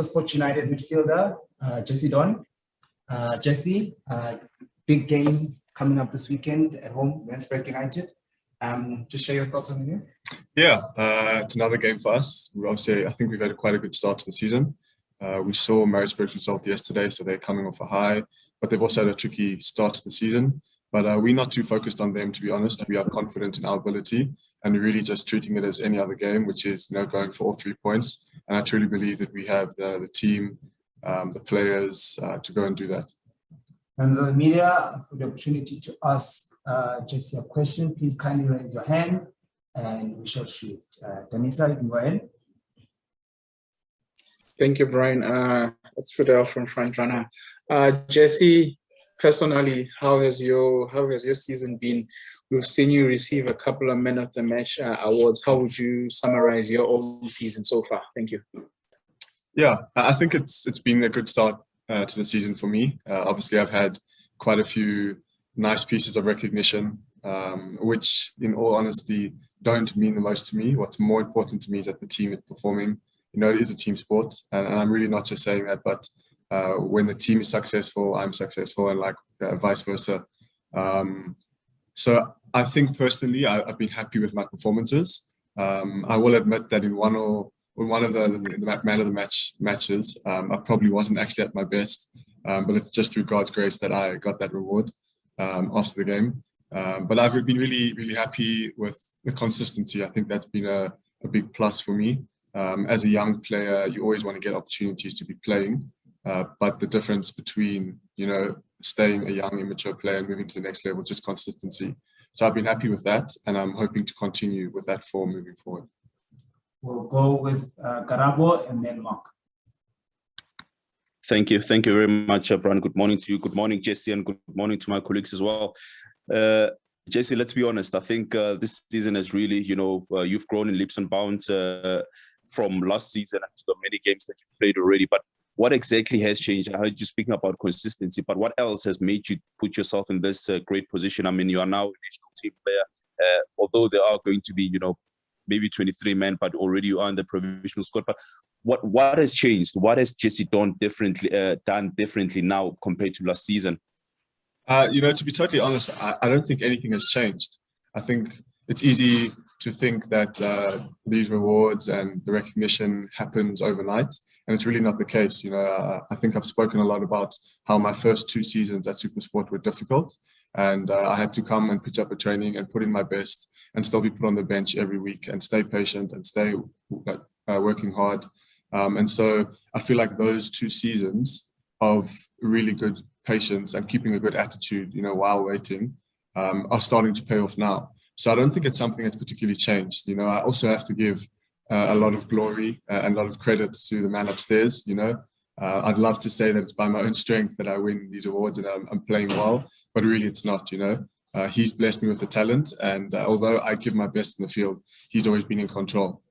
Sport United midfielder, Donn. Jesse, big game coming up this weekend at home, Maritzburg United. Just share your thoughts on the game. Yeah, it's another game for us. I think we've had quite a good start to the season. We saw Maritzburg's result yesterday, so they're coming off a high, but they've also had a tricky start to the season. But we're not too focused on them, to be honest. We are confident in our ability and really just treating it as any other game, which is going for all 3 points. And I truly believe that we have the team, the players to go and do that. Members of the media, for the opportunity to ask Jesse a question, please kindly raise your hand and we shall shoot. Danisa, you can go ahead. Thank you, Brian. It's Fidel from Frontrunner. Jesse, personally, how has your season been? We've seen you receive a couple of Men of the Match awards. How would you summarize your own season so far? Thank you. Yeah, I think it's been a good start to the season for me. Obviously, I've had quite a few nice pieces of recognition, which, in all honesty, don't mean the most to me. What's more important to me is that the team is performing. It is a team sport, and I'm really not just saying that, but when the team is successful, I'm successful, and vice versa. So I think personally, I've been happy with my performances. I will admit that in one of the Man of the Match matches, I probably wasn't actually at my best, but it's just through God's grace that I got that reward after the game. But I've been really, really happy with the consistency. I think that's been a big plus for me. As a young player, you always want to get opportunities to be playing, but the difference between staying a young, immature player and moving to the next level is just consistency. So I've been happy with that, and I'm hoping to continue with that form moving forward. We'll go with Garabo and then Mark. Thank you very much, Brian. Good morning to you. Good morning, Jesse, and good morning to my colleagues as well. Jesse, let's be honest. I think this season has really, you've grown in leaps and bounds from last season and the many games that you've played already. But what exactly has changed? I heard you speaking about consistency, but what else has made you put yourself in this great position? I mean, you are now a national team player, although there are going to be, maybe 23 men, but already you are in the provisional squad. But what has changed? What has Jesse done differently now compared to last season? To be totally honest, I don't think anything has changed. I think it's easy to think that these rewards and the recognition happens overnight, and it's really not the case. I think I've spoken a lot about how my first 2 seasons at SuperSport were difficult, and I had to come and pitch up a training and put in my best and still be put on the bench every week and stay patient and stay working hard. And so I feel like those 2 seasons of really good patience and keeping a good attitude, while waiting, are starting to pay off now. So I don't think it's something that's particularly changed. I also have to give a lot of glory and a lot of credit to the man upstairs. I'd love to say that it's by my own strength that I win these awards and I'm playing well, but really it's not. He's blessed me with the talent, and although I give my best in the field, he's always been in control.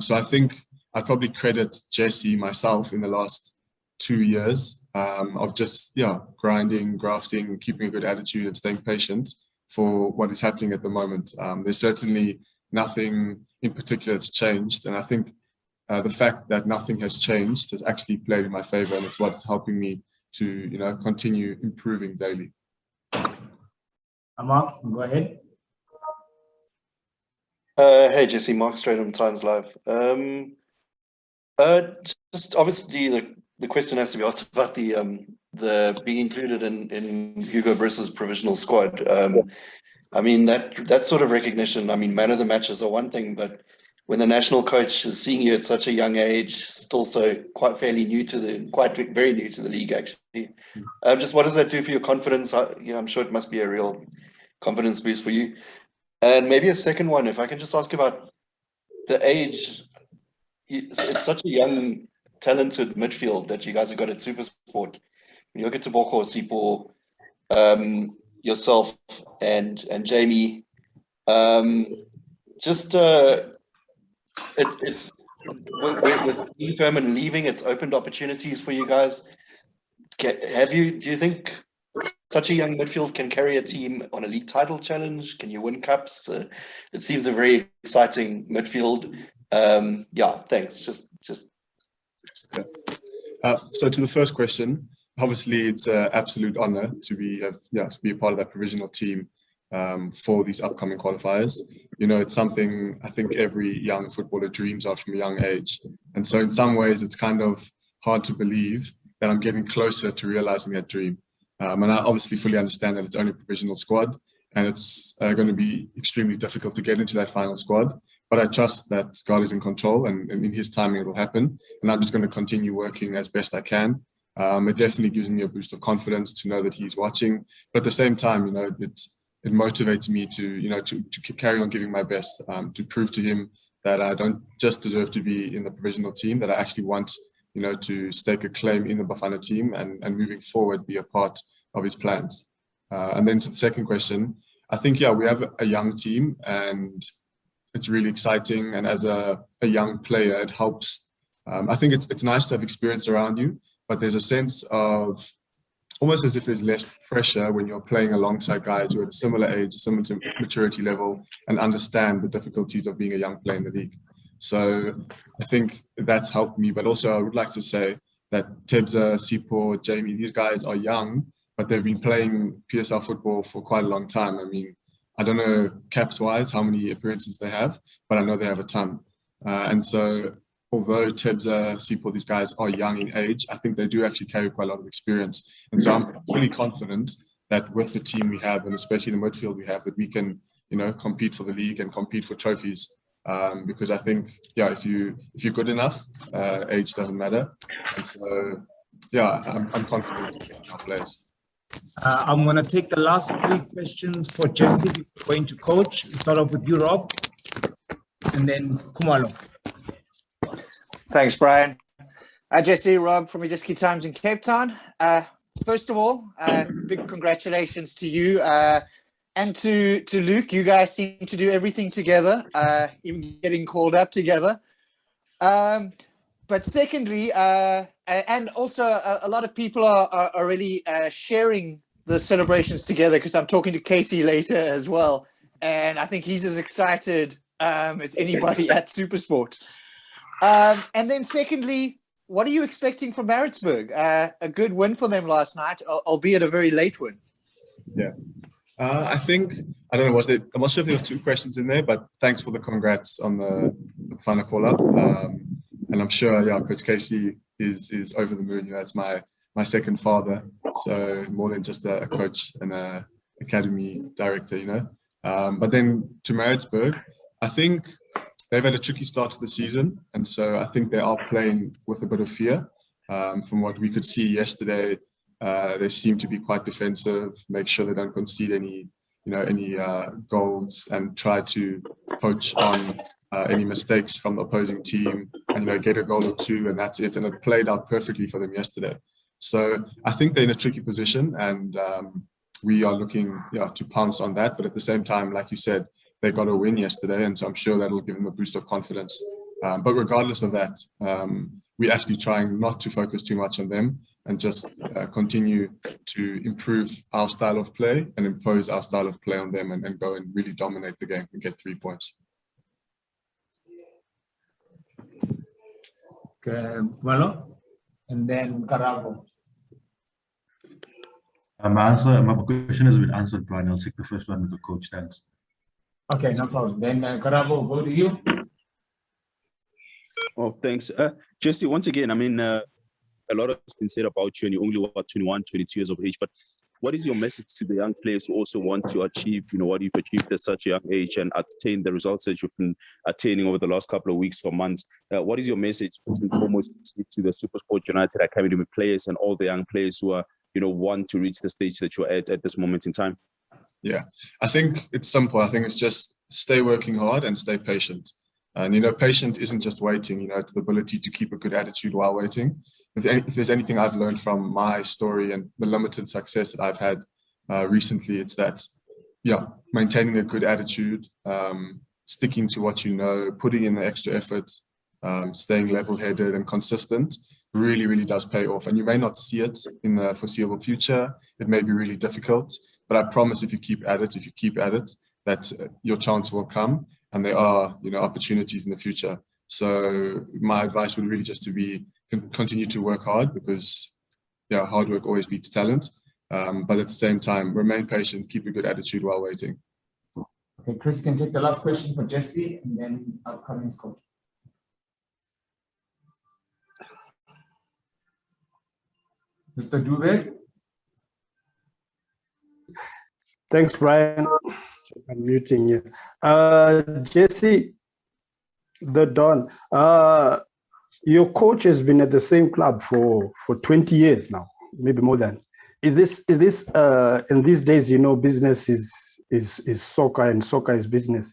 So I think I'd probably credit Jesse myself in the last 2 years of just grinding, grafting, keeping a good attitude and staying patient for what is happening at the moment. There's certainly nothing in particular that's changed, and I think the fact that nothing has changed has actually played in my favor, and it's what's helping me to continue improving daily. Mark, go ahead. Hey Jesse, Mark Stradham, Times Live. Just obviously the question has to be asked about the being included in Hugo Briss's provisional squad. I mean that sort of recognition. I mean, man of the matches are one thing, but when the national coach is seeing you at such a young age, still so very new to the league actually. Just what does that do for your confidence? I'm sure it must be a real confidence boost for you. And maybe a second one, if I can just ask about the age. It's such a young, talented midfield that you guys have got at SuperSport. When you look at Teboko, Sipo, yourself, and Jamie, it's with Perman leaving, it's opened opportunities for you guys. Do you think such a young midfield can carry a team on a league title challenge? Can you win cups? It seems a very exciting midfield. Thanks. So to the first question, obviously it's an absolute honor to be a part of that provisional team for these upcoming qualifiers. You know, it's something I think every young footballer dreams of from a young age. And so in some ways, it's kind of hard to believe that I'm getting closer to realizing that dream. And I obviously fully understand that it's only a provisional squad and it's going to be extremely difficult to get into that final squad. But I trust that God is in control and in his timing it will happen. And I'm just going to continue working as best I can. It definitely gives me a boost of confidence to know that he's watching. But at the same time, you know, it motivates me to carry on giving my best, to prove to him that I don't just deserve to be in the provisional team, that I actually want, you know, to stake a claim in the Bafana team and moving forward be a part of his plans. And then to the second question, I think, yeah, we have a young team and it's really exciting. And as a young player, it helps. I think it's nice to have experience around you, but there's a sense of almost as if there's less pressure when you're playing alongside guys who are at a similar age, similar to maturity level, and understand the difficulties of being a young player in the league. So I think that's helped me. But also I would like to say that Tebza, Sipo, Jamie, these guys are young, but they've been playing PSL football for quite a long time. I mean, I don't know caps-wise how many appearances they have, but I know they have a ton. And so although Tebza, Sipo, these guys are young in age, I think they do actually carry quite a lot of experience. And so I'm fully confident that with the team we have, and especially the midfield we have, that we can, you know, compete for the league and compete for trophies. Because I think, yeah, if you're good enough, age doesn't matter. And so, yeah, I'm confident in our players. I'm going to take the last three questions for Jesse before going to coach. We'll start off with you, Rob, and then Kumalo. Thanks, Brian. Jesse, Rob from Ejiski Times in Cape Town. First of all, big congratulations to you and to Luke. You guys seem to do everything together, even getting called up together. But secondly, and also a lot of people are really sharing the celebrations together, because I'm talking to Casey later as well. And I think he's as excited as anybody at Supersport. And then secondly, what are you expecting from Maritzburg? A good win for them last night, albeit a very late win. Yeah. I think, I don't know, I'm not sure if there was two questions in there, but thanks for the congrats on the final call-up. And I'm sure, yeah, Coach Casey is over the moon. You know, it's my second father, so more than just a coach and a academy director, you know. But then to Maritzburg, I think they've had a tricky start to the season, and so I think they are playing with a bit of fear. From what we could see yesterday, they seem to be quite defensive, make sure they don't concede any goals, and try to poach on any mistakes from the opposing team, and, you know, get a goal or two, and that's it. And it played out perfectly for them yesterday. So I think they're in a tricky position, and we are looking to pounce on that. But at the same time, like you said, they got a win yesterday, and so I'm sure that'll give them a boost of confidence. But regardless of that, we're actually trying not to focus too much on them and just continue to improve our style of play and impose our style of play on them, and go and really dominate the game and get 3 points. Malo, and then Karabo. My question has been answered, Brian. I'll take the first one with the coach. Thanks. Okay, no problem. Then Karabo, go to you. Oh, thanks. Jesse, once again, I mean, a lot has been said about you, and you're only, 21, 22 years of age, but what is your message to the young players who also want to achieve, you know, what you've achieved at such a young age and attain the results that you've been attaining over the last couple of weeks or months? What is your message almost to the Supersport United Academy players and all the young players who are, you know, want to reach the stage that you're at this moment in time? Yeah, I think it's simple. I think it's just stay working hard and stay patient. And, you know, patient isn't just waiting, you know, it's the ability to keep a good attitude while waiting. If there's anything I've learned from my story and the limited success that I've had recently, it's that, yeah, maintaining a good attitude, sticking to what you know, putting in the extra effort, staying level-headed and consistent really, really does pay off. And you may not see it in the foreseeable future. It may be really difficult, but I promise if you keep at it, that your chance will come. And there are, you know, opportunities in the future. So my advice would really just to be continue to work hard, because hard work always beats talent. But at the same time, remain patient, keep a good attitude while waiting. Okay, Chris, you can take the last question for Jesse, and then upcoming coach. Mr. Dube. Thanks, Brian. I'm muting you. Jesse, the Donn, your coach has been at the same club for 20 years now, maybe more than. Is this in these days, business is soccer and soccer is business.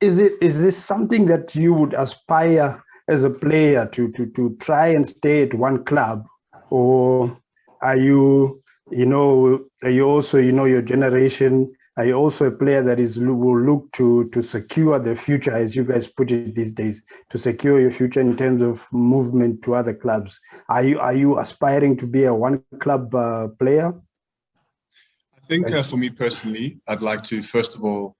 Is this something that you would aspire as a player to try and stay at one club, or are you also, your generation, are you also a player that will look to secure the future, as you guys put it these days, to secure your future in terms of movement to other clubs? Are you aspiring to be a one club player? I think for me personally, I'd like to first of all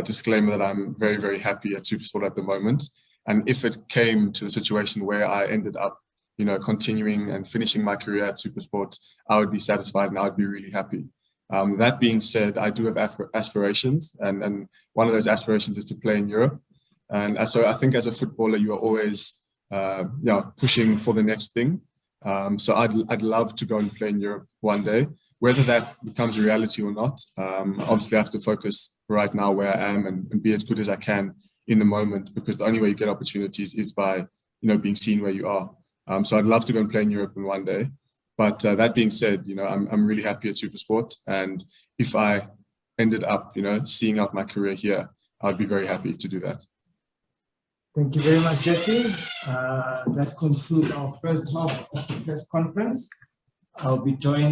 disclaim that I'm very, very happy at SuperSport at the moment. And if it came to a situation where I ended up continuing and finishing my career at SuperSport, I would be satisfied and I would be really happy. That being said, I do have aspirations, and one of those aspirations is to play in Europe. And so I think as a footballer, you are always pushing for the next thing. So I'd love to go and play in Europe one day. Whether that becomes a reality or not, obviously I have to focus right now where I am and be as good as I can in the moment, because the only way you get opportunities is by being seen where you are. So I'd love to go and play in Europe in one day. But that being said, I'm really happy at SuperSport, and if I ended up, seeing out my career here, I'd be very happy to do that. Thank you very much, Jesse. That concludes our first half of the press conference. I'll be joined